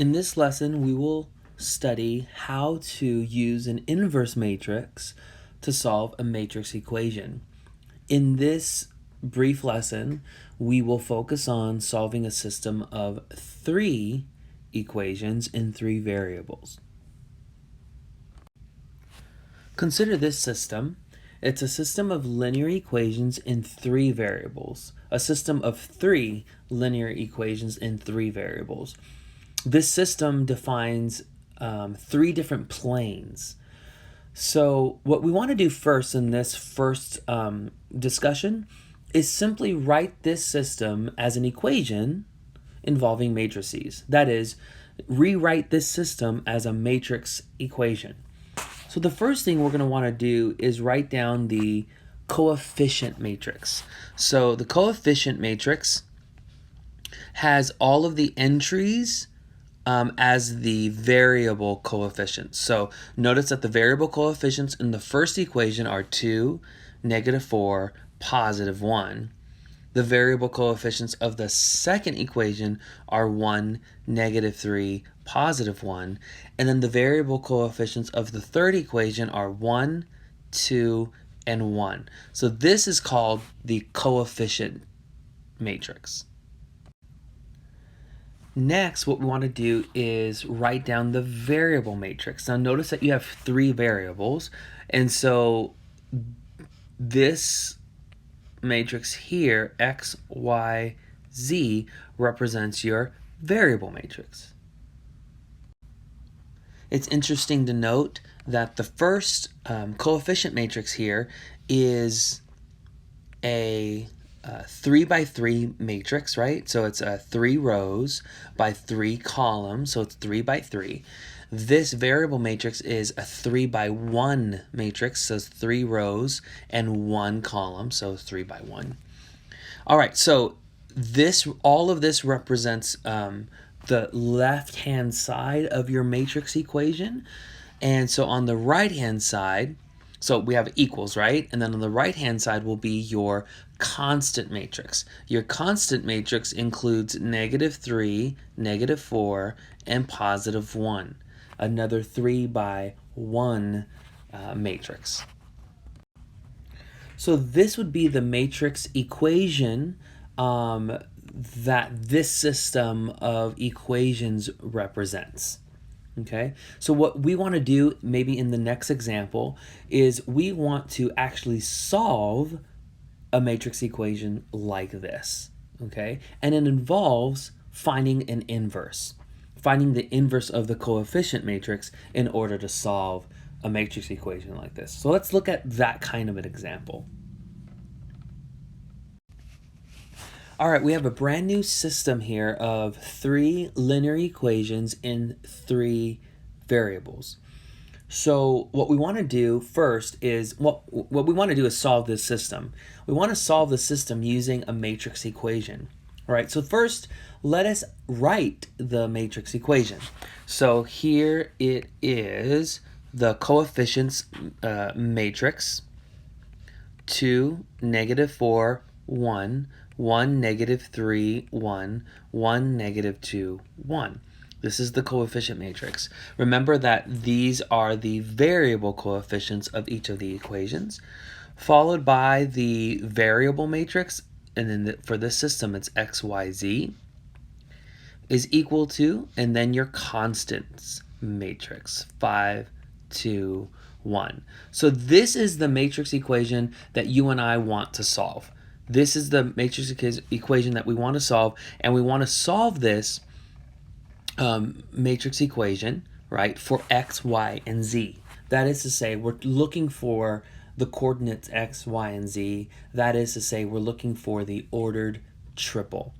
In this lesson, we will study how to use an inverse matrix to solve a matrix equation. In this brief lesson, we will focus on solving a system of 3 equations in 3 variables. Consider this system. It's a system of linear equations in 3 variables. A system of 3 linear equations in 3 variables. This system defines 3 different planes. So what we want to do first in this first discussion is simply write this system as an equation involving matrices. That is, rewrite this system as a matrix equation. So the first thing we're going to want to do is write down the coefficient matrix. So the coefficient matrix has all of the entries as the variable coefficients. So notice that the variable coefficients in the first equation are 2, -4, +1. The variable coefficients of the second equation are 1, -3, +1. And then the variable coefficients of the third equation are 1, 2, and 1. So this is called the coefficient matrix. Next, what we want to do is write down the variable matrix. Now notice that you have 3 variables, and so this matrix here, x, y, z, represents your variable matrix. It's interesting to note that the first coefficient matrix here is a 3 by 3 matrix, right? So it's 3 rows by 3 columns, so it's 3 by 3. This variable matrix is a 3 by 1 matrix, so it's 3 rows and 1 column, so 3 by 1. All right, so all of this represents the left-hand side of your matrix equation. And so on the right-hand side, so we have equals, right? And then on the right-hand side will be your constant matrix. Your constant matrix includes -3, -4, and +1. Another 3 by 1 matrix. So this would be the matrix equation that this system of equations represents. Okay, so what we want to do maybe in the next example is we want to actually solve a matrix equation like this, okay? And it involves finding an inverse, finding the inverse of the coefficient matrix in order to solve a matrix equation like this. So let's look at that kind of an example. All right, we have a brand new system here of 3 linear equations in 3 variables. So what we want to do first is, what we want to do is solve this system. We want to solve the system using a matrix equation. All right, so first, let us write the matrix equation. So here it is, the coefficients matrix, 2, -4, 1, 1, -3, 1, 1, -2, 1. This is the coefficient matrix. Remember that these are the variable coefficients of each of the equations, followed by the variable matrix, and then for this system it's x, y, z, is equal to, and then your constants matrix, 5, 2, 1. So this is the matrix equation that you and I want to solve. This is the matrix equation that we want to solve, and we want to solve this matrix equation, right, for x, y, and z. That is to say, we're looking for the coordinates x, y, and z. That is to say, we're looking for the ordered triple,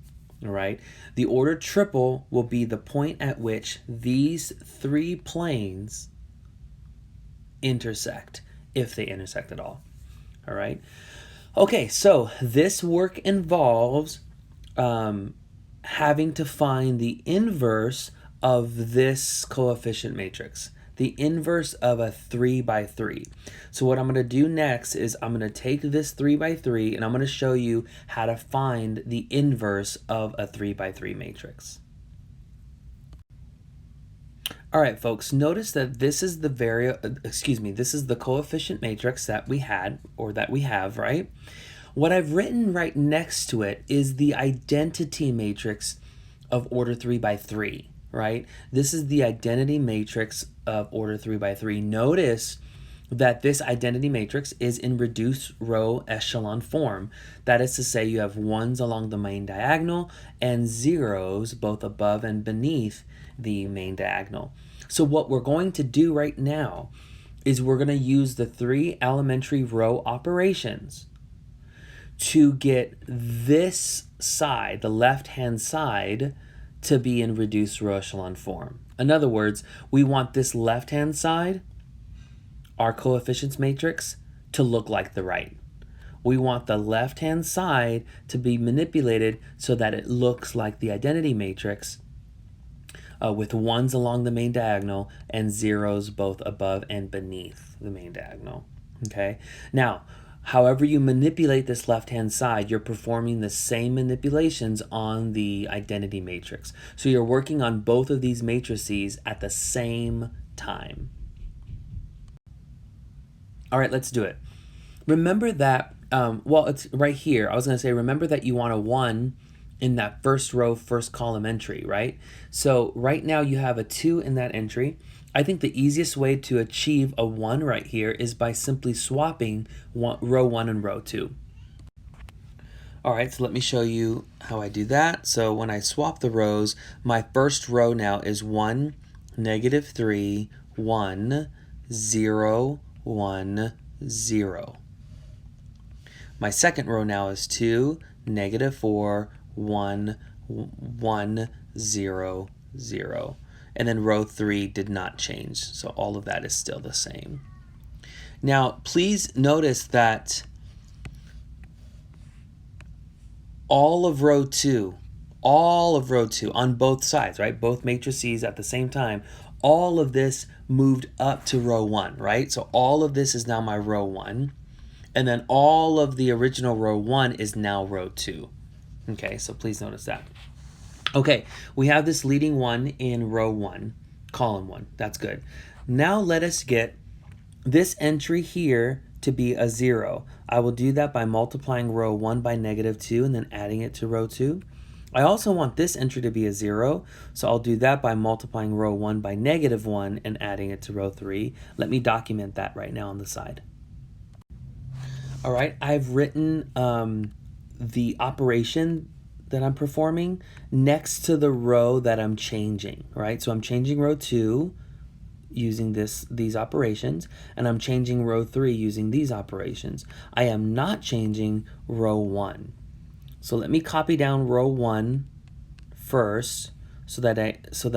all right? The ordered triple will be the point at which these 3 planes intersect, if they intersect at all, all right? Okay, so this work involves having to find the inverse of this coefficient matrix, the inverse of a 3 by 3. So what I'm going to do next is I'm going to take this 3 by 3 and I'm going to show you how to find the inverse of a 3 by 3 matrix. All right, folks, notice that this is the this is the coefficient matrix that we had, or that we have, right? What I've written right next to it is the identity matrix of order 3 by 3, right? This is the identity matrix of order 3 by 3. Notice that this identity matrix is in reduced row echelon form. That is to say, you have ones along the main diagonal and zeros both above and beneath the main diagonal. So what we're going to do right now is we're going to use the 3 elementary row operations to get this side, the left-hand side, to be in reduced row echelon form. In other words, we want this left-hand side, our coefficients matrix, to look like the right. We want the left-hand side to be manipulated so that it looks like the identity matrix, with ones along the main diagonal and zeros both above and beneath the main diagonal. Okay? Now, however you manipulate this left-hand side, you're performing the same manipulations on the identity matrix. So you're working on both of these matrices at the same time. All right, let's do it. Remember that, well, it's right here. I was going to say, remember that you want a 1 in that first row, first column entry, right? So right now you have a 2 in that entry. I think the easiest way to achieve a 1 right here is by simply swapping row 1 and row 2. All right, so let me show you how I do that. So when I swap the rows, my first row now is 1, -3, 1, 0, 1, 0. My second row now is 2, -4, 1, 1, 0, 0. And then row 3 did not change, so all of that is still the same. Now, please notice that all of row 2 on both sides, right? Both matrices at the same time, all of this moved up to row 1, right? So all of this is now my row 1. And then all of the original row 1 is now row 2. Okay, so please notice that. Okay, we have this leading 1 in row 1, column 1. That's good. Now let us get this entry here to be a 0. I will do that by multiplying row 1 by -2 and then adding it to row 2. I also want this entry to be a 0, so I'll do that by multiplying row 1 by -1 and adding it to row 3. Let me document that right now on the side. All right, I've written the operation that I'm performing next to the row that I'm changing, right? So I'm changing row 2 using these operations, and I'm changing row 3 using these operations. I am not changing row 1. So let me copy down row 1 first so that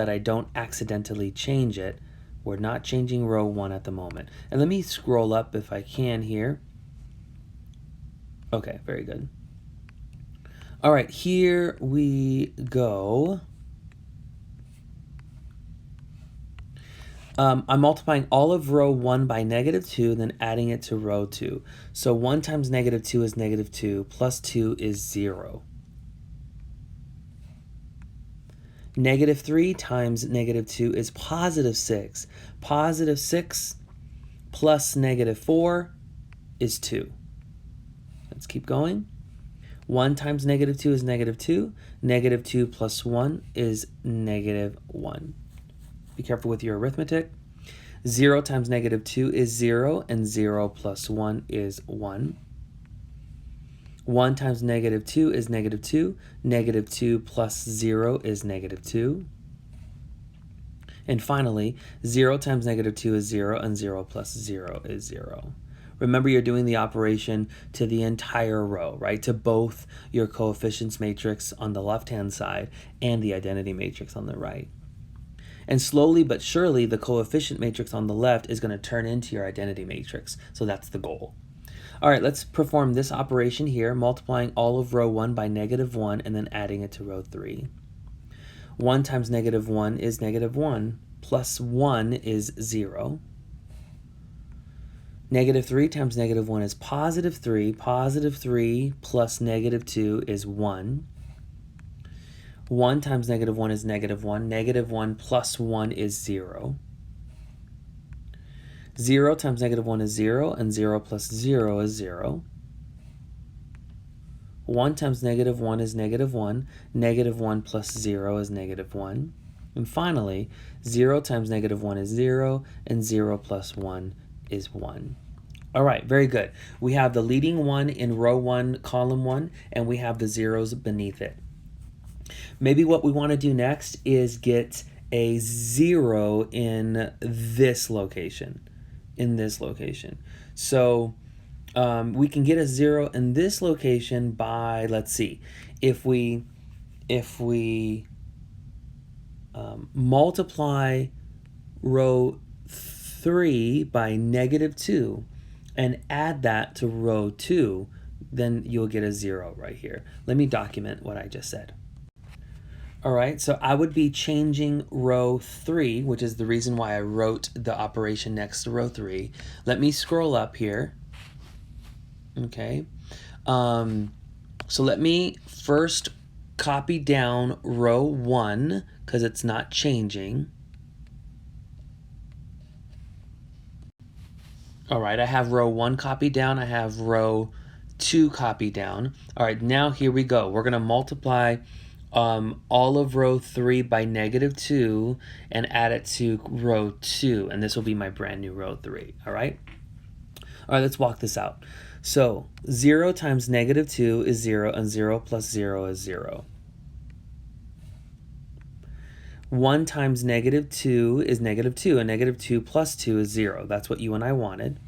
I don't accidentally change it. We're not changing row 1 at the moment. And let me scroll up if I can here. Okay, very good. All right, here we go. I'm multiplying all of row 1 by -2 and then adding it to row 2. So 1 times -2 is -2, plus 2 is 0. -3 times -2 is +6. +6 plus -4 is 2. Let's keep going. 1 times -2 is -2. -2 plus 1 is -1. Be careful with your arithmetic. 0 times -2 is 0, and 0 plus 1 is 1. 1 times -2 is -2. -2 plus 0 is -2. And finally, 0 times -2 is 0, and 0 plus 0 is 0. Remember, you're doing the operation to the entire row, right? To both your coefficients matrix on the left-hand side and the identity matrix on the right. And slowly but surely, the coefficient matrix on the left is going to turn into your identity matrix. So that's the goal. All right, let's perform this operation here, multiplying all of row 1 by -1 and then adding it to row 3. 1 times -1 is -1, plus 1 is 0. -3 times -1 is +3. +3 plus -2 is 1. 1 times negative 1 is negative 1. Negative 1 plus 1 is 0. 0 times negative 1 is 0, and 0 plus 0 is 0. 1 times negative 1 is negative 1. Negative 1 plus 0 is negative 1. And finally, 0 times negative 1 is 0, and 0 plus 1 is 1. All right, very good. We have the leading one in row 1, column 1, and we have the zeros beneath it. Maybe what we want to do next is get a 0 in this location. So we can get a 0 in this location by, let's see, if we multiply row 3 by negative 2 and add that to row 2, then you'll get a 0 right here. Let me document what I just said. All right, so I would be changing row 3, which is the reason why I wrote the operation next to row 3. Let me scroll up here. Okay, so let me first copy down row 1 because it's not changing. All right, I have row 1 copied down. I have row 2 copied down. All right, now here we go. We're going to multiply all of row 3 by negative 2 and add it to row 2. And this will be my brand new row 3. All right? All right, let's walk this out. So 0 times negative 2 is 0, and 0 plus 0 is 0. 1 times negative 2 is negative 2, and negative 2 plus 2 is 0. That's what you and I wanted.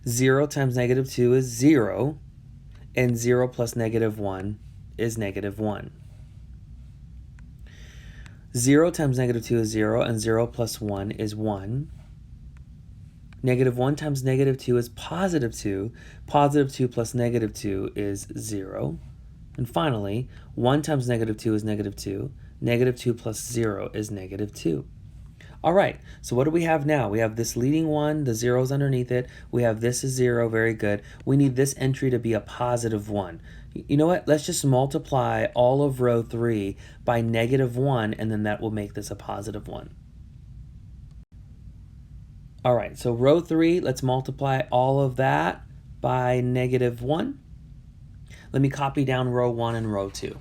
0 times negative 2 is 0, and 0 plus negative 1 is negative 1. 0 times negative 2 is 0, and 0 plus 1 is 1. Negative 1 times negative 2 is positive 2. Positive 2 plus negative 2 is 0. And finally, 1 times negative 2 is negative 2. Negative 2 plus 0 is negative 2. All right, so what do we have now? We have this leading one, the zeros underneath it. We have this is 0, very good. We need this entry to be a positive 1. You know what? Let's just multiply all of row 3 by negative 1, and then that will make this a positive 1. All right, so row 3, let's multiply all of that by negative 1. Let me copy down row 1 and row 2.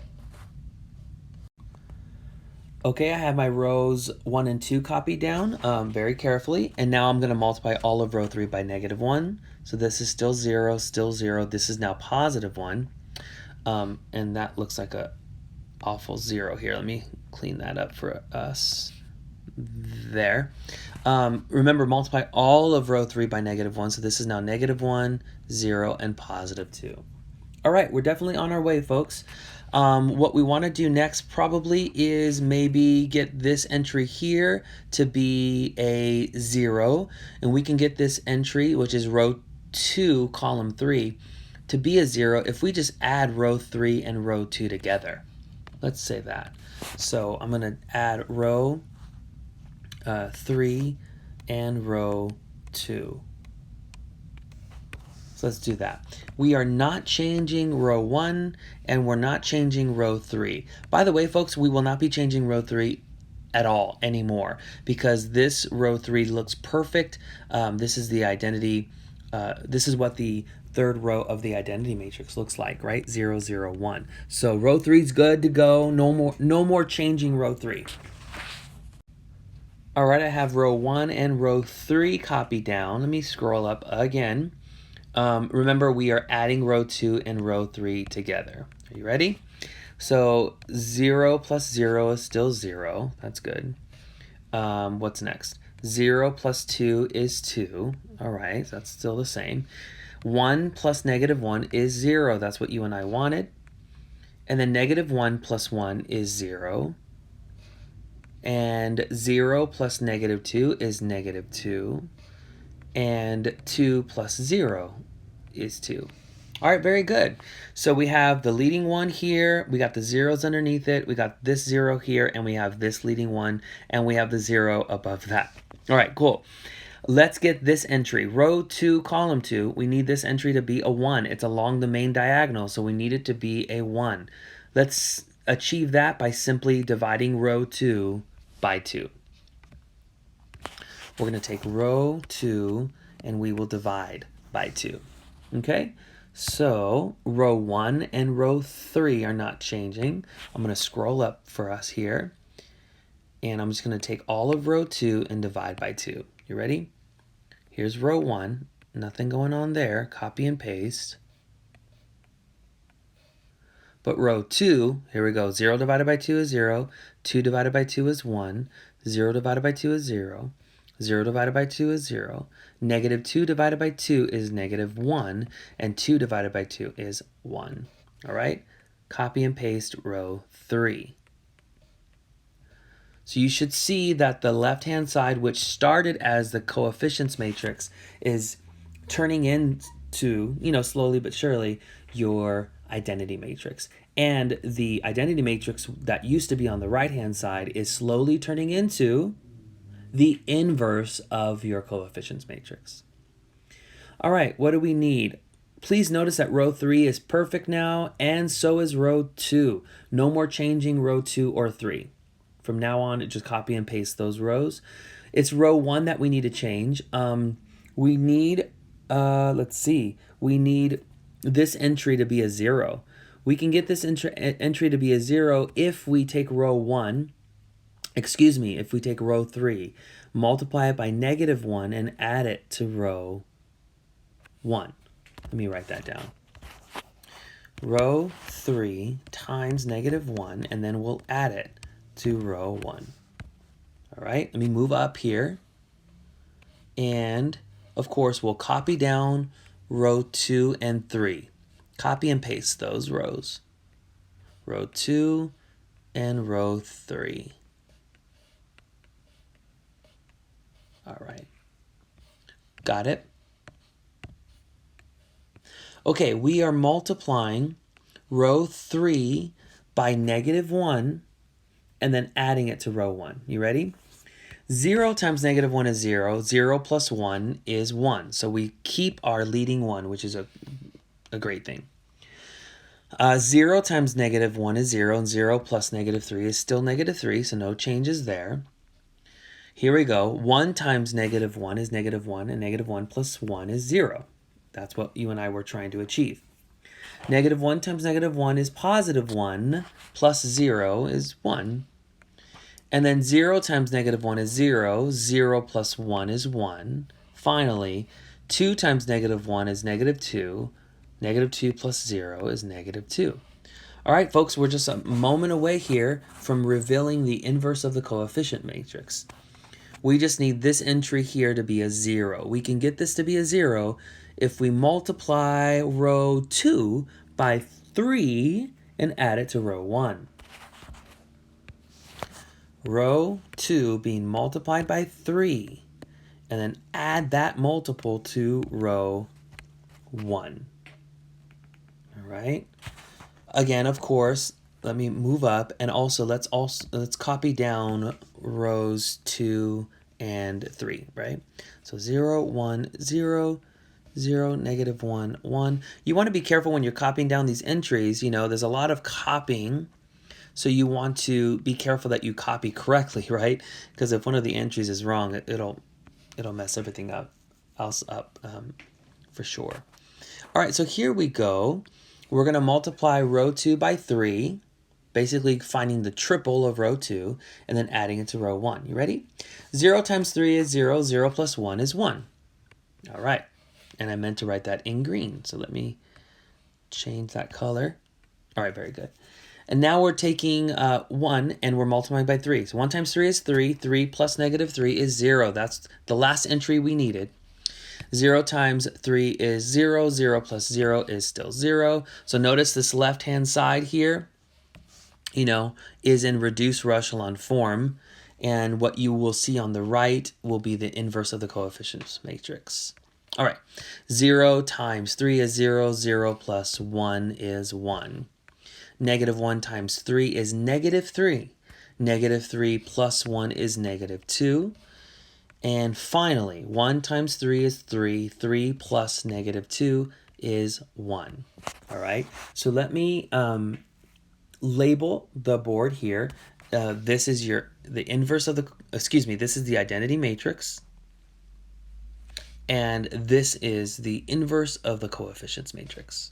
Okay, I have my rows 1 and 2 copied down very carefully, and now I'm going to multiply all of row 3 by negative 1. So this is still 0, still 0. This is now positive 1, and that looks like a awful 0 here. Let me clean that up for us. There. Remember, multiply all of row 3 by negative 1, so this is now negative 1, 0, and positive 2. All right, we're definitely on our way, folks. What we want to do next probably is maybe get this entry here to be a 0, and we can get this entry, which is row 2, column 3, to be a 0 if we just add row 3 and row 2 together. Let's say that. So I'm going to add row 3 and row 2. So let's do that. We are not changing row 1, and we're not changing row 3. By the way, folks, we will not be changing row 3 at all anymore because this row 3 looks perfect. This is the identity. This is what the third row of the identity matrix looks like, right? 0, 0, 1. So row 3 is good to go. No more changing row 3. All right, I have row 1 and row 3 copied down. Let me scroll up again. Remember, we are adding row 2 and row 3 together. Are you ready? So 0 plus 0 is still 0. That's good. What's next? 0 plus 2 is 2. All right, that's still the same. 1 plus negative 1 is 0. That's what you and I wanted. And then negative 1 plus 1 is 0. And 0 plus negative 2 is negative 2. And 2 plus 0 is 2. All right, very good. So we have the leading one here. We got the zeros underneath it. We got this 0 here, and we have this leading one, and we have the 0 above that. All right, cool. Let's get this entry. Row 2, column 2, we need this entry to be a 1. It's along the main diagonal, so we need it to be a 1. Let's achieve that by simply dividing row 2 by 2. We're going to take row 2 and we will divide by 2. Okay? So row 1 and row 3 are not changing. I'm going to scroll up for us here. And I'm just going to take all of row 2 and divide by 2. You ready? Here's row 1. Nothing going on there. Copy and paste. But row 2, here we go. 0 divided by 2 is 0. 2 divided by 2 is 1. 0 divided by 2 is 0. 0 divided by 2 is 0. Negative 2 divided by 2 is negative 1. And 2 divided by 2 is 1. All right? Copy and paste row 3. So you should see that the left-hand side, which started as the coefficients matrix, is turning into, slowly but surely, your identity matrix. And the identity matrix that used to be on the right-hand side is slowly turning into the inverse of your coefficients matrix. All right, what do we need? Please notice that row 3 is perfect now, and so is row 2. No more changing row 2 or 3. From now on, just copy and paste those rows. It's row 1 that we need to change. We need, we need this entry to be a 0. We can get this entry to be a 0 if we take row 3, multiply it by negative 1, and add it to row 1. Let me write that down. Row 3 times negative 1, and then we'll add it to row 1. All right, let me move up here. And, of course, we'll copy down row 2 and 3. Copy and paste those rows. Row 2 and row 3. All right. Got it? Okay, we are multiplying row 3 by negative 1 and then adding it to row 1. You ready? 0 times negative 1 is 0. 0 plus 1 is 1. So we keep our leading 1, which is a great thing. 0 times negative 1 is 0, and 0 plus negative 3 is still negative 3, so no changes there. Here we go. 1 times negative 1 is negative 1, and negative 1 plus 1 is 0. That's what you and I were trying to achieve. Negative 1 times negative 1 is positive 1, plus 0 is 1. And then 0 times negative 1 is 0. 0 plus 1 is 1. Finally, 2 times negative 1 is negative 2. Negative 2 plus 0 is negative 2. All right, folks, we're just a moment away here from revealing the inverse of the coefficient matrix. We just need this entry here to be a 0. We can get this to be a 0 if we multiply row 2 by 3 and add it to row 1. Row 2 being multiplied by 3, and then add that multiple to row 1. All right. Again, of course, let me move up, and also let's copy down rows 2 and 3, right? So 0, 1, 0, 0, negative 1, 1. You want to be careful when you're copying down these entries. There's a lot of copying, so you want to be careful that you copy correctly, right? Because if one of the entries is wrong, it'll mess everything else up for sure. All right, so here we go. We're going to multiply row 2 by 3, basically finding the triple of row 2, and then adding it to row 1. You ready? 0 times 3 is 0. 0 plus 1 is 1. All right. And I meant to write that in green, so let me change that color. All right, very good. And now we're taking 1 and we're multiplying by 3. So 1 times 3 is 3. 3 plus negative 3 is 0. That's the last entry we needed. 0 times 3 is 0. 0 plus 0 is still 0. So notice this left-hand side here, is in reduced echelon form. And what you will see on the right will be the inverse of the coefficients matrix. All right, 0 times 3 is 0. 0 plus 1 is 1. Negative 1 times 3 is negative 3. Negative 3 plus 1 is negative 2. And finally, 1 times 3 is 3. 3 plus negative 2 is 1. All right, so let me label the board here. This is the inverse of this is the identity matrix. And this is the inverse of the coefficients matrix.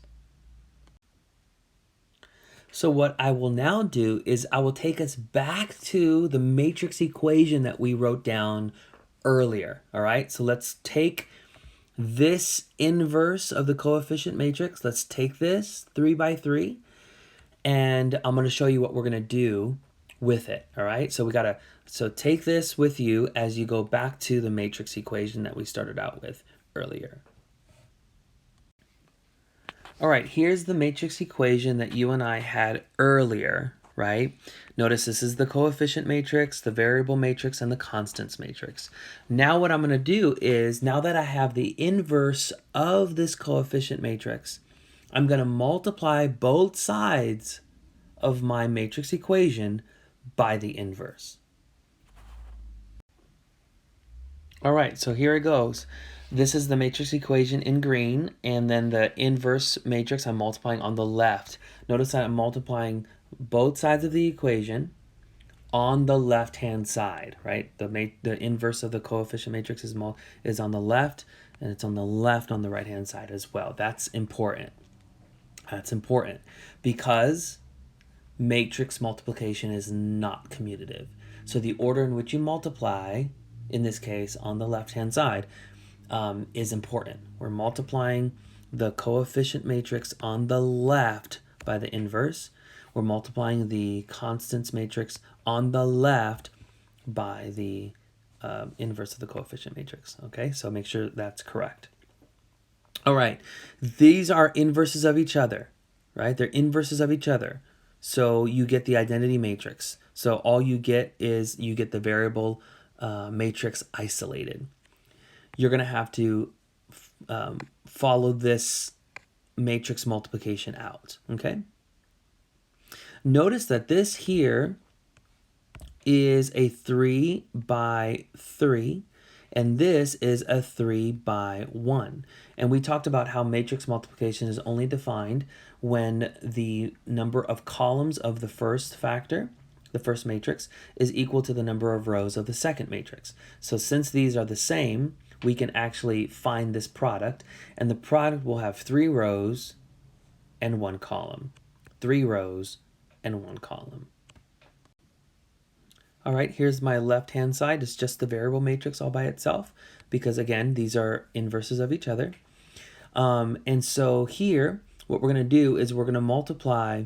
So what I will now do is I will take us back to the matrix equation that we wrote down earlier. All right, so let's take this inverse of the coefficient matrix. Let's take this 3 by 3, and I'm going to show you what we're going to do with it. All right, so so take this with you as you go back to the matrix equation that we started out with earlier. All right, here's the matrix equation that you and I had earlier, right? Notice this is the coefficient matrix, the variable matrix, and the constants matrix. Now what I'm going to do is, now that I have the inverse of this coefficient matrix, I'm going to multiply both sides of my matrix equation by the inverse. All right, so here it goes. This is the matrix equation in green, and then the inverse matrix I'm multiplying on the left. Notice that I'm multiplying both sides of the equation on the left-hand side, right? The inverse of the coefficient matrix is on the left, and it's on the left on the right-hand side as well. That's important. That's important because matrix multiplication is not commutative. So the order in which you multiply, in this case on the left-hand side, is important. We're multiplying the coefficient matrix on the left by the inverse. We're multiplying the constants matrix on the left by the inverse of the coefficient matrix. Okay, so make sure that's correct. All right, these are inverses of each other, right? They're inverses of each other. So you get the identity matrix. So all you get is you get the variable matrix isolated. You're going to have to follow this matrix multiplication out, okay? Notice that this here is a 3 by 3, and this is a 3 by 1. And we talked about how matrix multiplication is only defined when the number of columns of the first factor, the first matrix, is equal to the number of rows of the second matrix. So since these are the same, we can actually find this product, and the product will have 3 rows and 1 column. 3 rows and 1 column. All right, here's my left-hand side. It's just the variable matrix all by itself because, again, these are inverses of each other. And so here, what we're going to do is we're going to multiply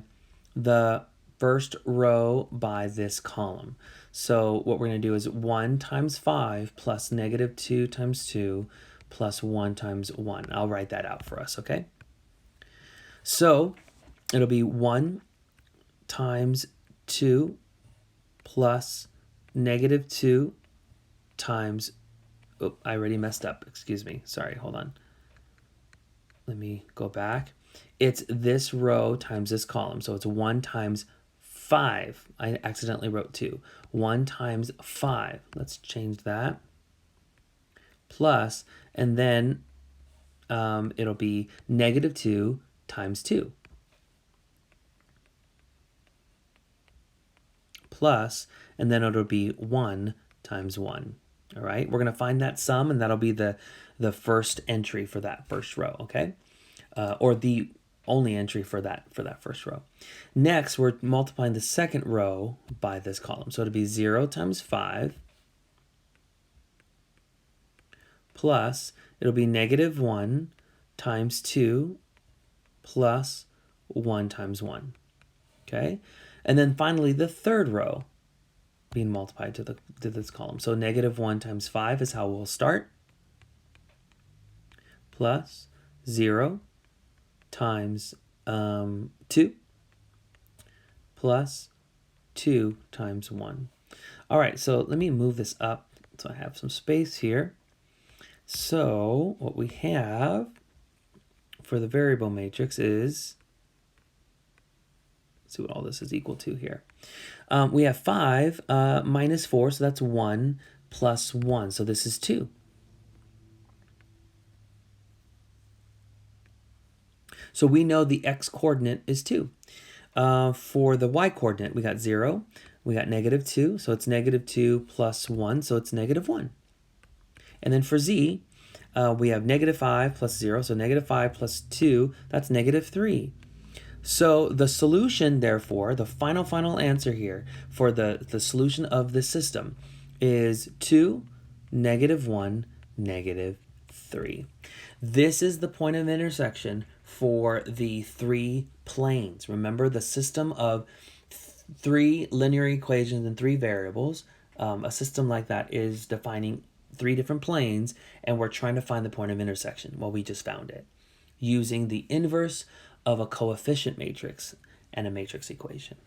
the first row by this column. So what we're going to do is 1 times 5 plus negative 2 times 2 plus 1 times 1. I'll write that out for us, okay? So it'll be 1 times 2 plus negative 2 times, oh, I already messed up, excuse me, sorry, hold on. Let me go back. It's this row times this column, so it's 1 times 5. I accidentally wrote 2. 1 times 5, let's change that, plus, and then it'll be negative 2 times 2. Plus, and then it'll be 1 times 1. All right, we're going to find that sum, and that'll be the first entry for that first row, okay? Or the only entry for that first row. Next, we're multiplying the second row by this column. So it'll be 0 times 5 plus, it'll be negative 1 times 2 plus 1 times 1, okay? And then finally, the third row being multiplied to this column. So negative 1 times 5 is how we'll start, plus 0 times 2 plus 2 times 1. All right, so let me move this up so I have some space here. So what we have for the variable matrix is, let's see what all this is equal to here. We have 5 minus 4, so that's 1 plus 1. So this is 2. So we know the x-coordinate is 2. For the y-coordinate, we got 0, we got -2, so it's -2 plus 1, so it's -1. And then for z, we have -5 plus 0, so -5 plus 2, that's -3. So the solution, therefore, the final answer here for the solution of this system is 2, -1, -3. This is the point of intersection for the three planes. Remember the system of three linear equations and three variables. A system like that is defining three different planes, and we're trying to find the point of intersection. Well, we just found it using the inverse of a coefficient matrix and a matrix equation.